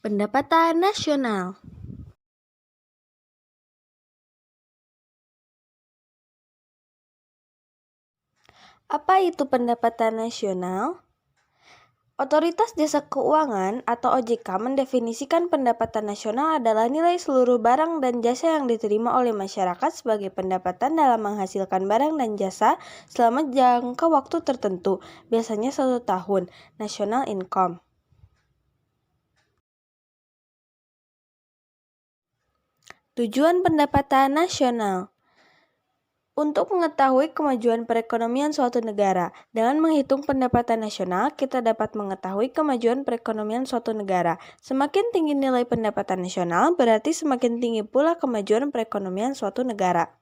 Pendapatan nasional. Apa itu pendapatan nasional? Otoritas Jasa Keuangan atau OJK mendefinisikan pendapatan nasional adalah nilai seluruh barang dan jasa yang diterima oleh masyarakat sebagai pendapatan dalam menghasilkan barang dan jasa selama jangka waktu tertentu, biasanya 1 tahun. National income. Tujuan pendapatan nasional untuk mengetahui kemajuan perekonomian suatu negara. Dengan menghitung pendapatan nasional, kita dapat mengetahui kemajuan perekonomian suatu negara. Semakin tinggi nilai pendapatan nasional, berarti semakin tinggi pula kemajuan perekonomian suatu negara.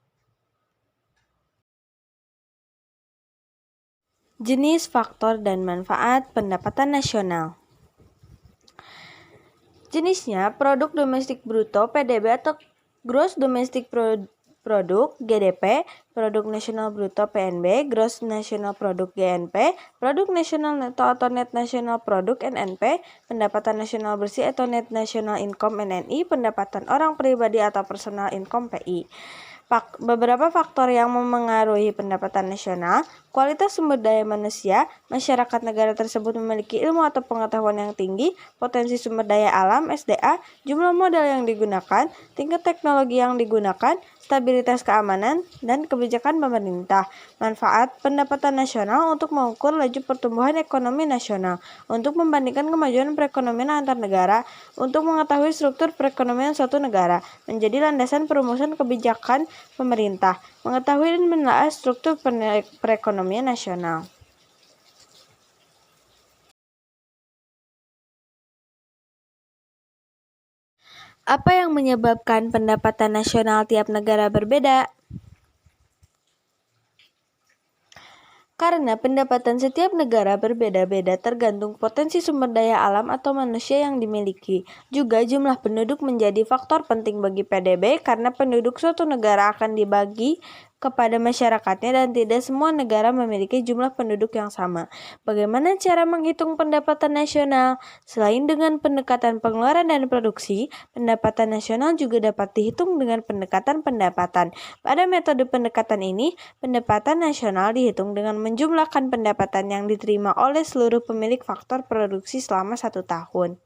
Jenis, faktor, dan manfaat pendapatan nasional. Jenisnya, produk domestik bruto (PDB) atau gross domestic product (GDP), produk nasional bruto (PNB), gross national product (GNP), produk nasional neto atau net national product (NNP), pendapatan nasional bersih atau net national income (NNI), pendapatan orang pribadi atau personal income (PI). Beberapa faktor yang memengaruhi pendapatan nasional: kualitas sumber daya manusia, masyarakat negara tersebut memiliki ilmu atau pengetahuan yang tinggi, potensi sumber daya alam (SDA), jumlah modal yang digunakan, tingkat teknologi yang digunakan, stabilitas keamanan, dan kebijakan pemerintah. Manfaat pendapatan nasional untuk mengukur laju pertumbuhan ekonomi nasional, untuk membandingkan kemajuan perekonomian antar negara, untuk mengetahui struktur perekonomian suatu negara, menjadi landasan perumusan kebijakan pemerintah, mengetahui dan menelaah struktur perekonomian nasional. Apa yang menyebabkan pendapatan nasional tiap negara berbeda? Karena pendapatan setiap negara berbeda-beda tergantung potensi sumber daya alam atau manusia yang dimiliki. Juga jumlah penduduk menjadi faktor penting bagi PDB karena penduduk suatu negara akan dibagi kepada masyarakatnya dan tidak semua negara memiliki jumlah penduduk yang sama. Bagaimana cara menghitung pendapatan nasional? Selain dengan pendekatan pengeluaran dan produksi, pendapatan nasional juga dapat dihitung dengan pendekatan pendapatan. Pada metode pendekatan ini, pendapatan nasional dihitung dengan menjumlahkan pendapatan yang diterima oleh seluruh pemilik faktor produksi selama 1 tahun.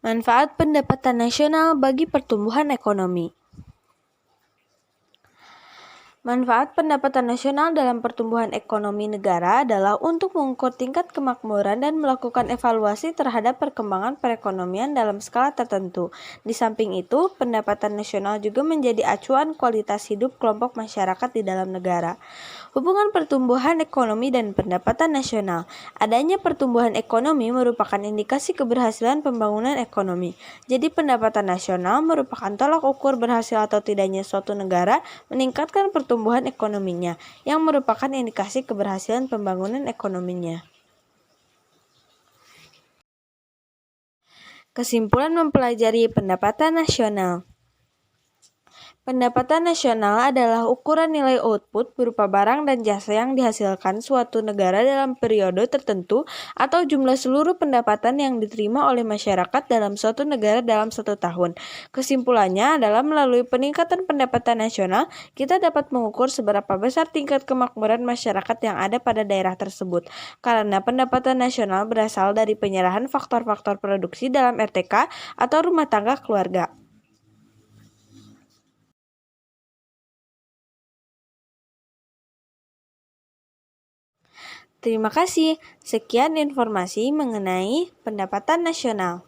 Manfaat pendapatan nasional bagi pertumbuhan ekonomi. Manfaat pendapatan nasional dalam pertumbuhan ekonomi negara adalah untuk mengukur tingkat kemakmuran dan melakukan evaluasi terhadap perkembangan perekonomian dalam skala tertentu. Di samping itu, pendapatan nasional juga menjadi acuan kualitas hidup kelompok masyarakat di dalam negara. Hubungan pertumbuhan ekonomi dan pendapatan nasional. Adanya pertumbuhan ekonomi merupakan indikasi keberhasilan pembangunan ekonomi. Jadi pendapatan nasional merupakan tolak ukur berhasil atau tidaknya suatu negara meningkatkan pertumbuhan ekonominya, yang merupakan indikasi keberhasilan pembangunan ekonominya. Kesimpulan mempelajari pendapatan nasional. Pendapatan nasional adalah ukuran nilai output berupa barang dan jasa yang dihasilkan suatu negara dalam periode tertentu atau jumlah seluruh pendapatan yang diterima oleh masyarakat dalam suatu negara dalam 1 tahun. Kesimpulannya adalah melalui peningkatan pendapatan nasional, kita dapat mengukur seberapa besar tingkat kemakmuran masyarakat yang ada pada daerah tersebut. Karena pendapatan nasional berasal dari penyerahan faktor-faktor produksi dalam RTK atau rumah tangga keluarga. Terima kasih. Sekian informasi mengenai pendapatan nasional.